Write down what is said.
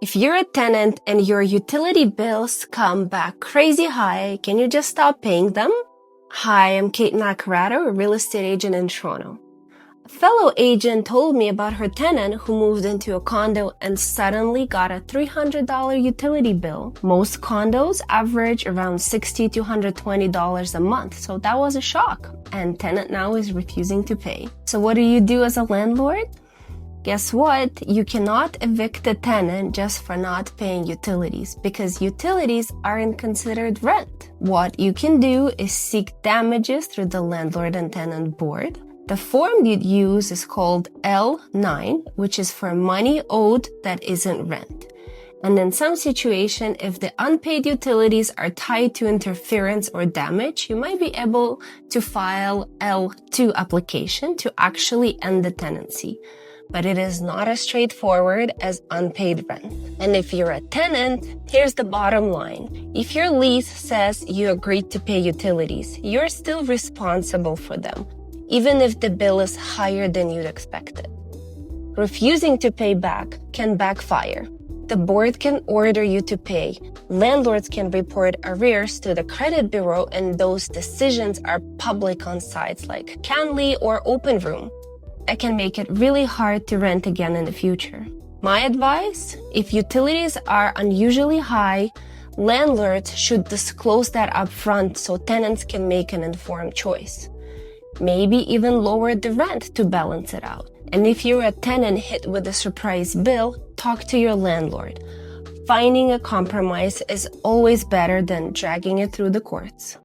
If you're a tenant and your utility bills come back crazy high, can you just stop paying them? Hi, I'm Kate Nacarado, a real estate agent in Toronto. A fellow agent told me about her tenant who moved into a condo and suddenly got a $300 utility bill. Most condos average around $60 to $120 a month, so that was a shock. And tenant now is refusing to pay. So what do you do as a landlord? Guess what? You cannot evict a tenant just for not paying utilities because utilities aren't considered rent. What you can do is seek damages through the landlord and tenant board. The form you'd use is called L9, which is for money owed that isn't rent. And in some situation, if the unpaid utilities are tied to interference or damage, you might be able to file L2 application to actually end the tenancy. But it is not as straightforward as unpaid rent. And if you're a tenant, here's the bottom line. If your lease says you agreed to pay utilities, you're still responsible for them, even if the bill is higher than you'd expected. Refusing to pay back can backfire. The board can order you to pay. Landlords can report arrears to the credit bureau, and those decisions are public on sites like Canly or OpenRoom. It can make it really hard to rent again in the future. My advice, if utilities are unusually high, landlords should disclose that upfront so tenants can make an informed choice. Maybe even lower the rent to balance it out. And if you're a tenant hit with a surprise bill, talk to your landlord. Finding a compromise is always better than dragging it through the courts.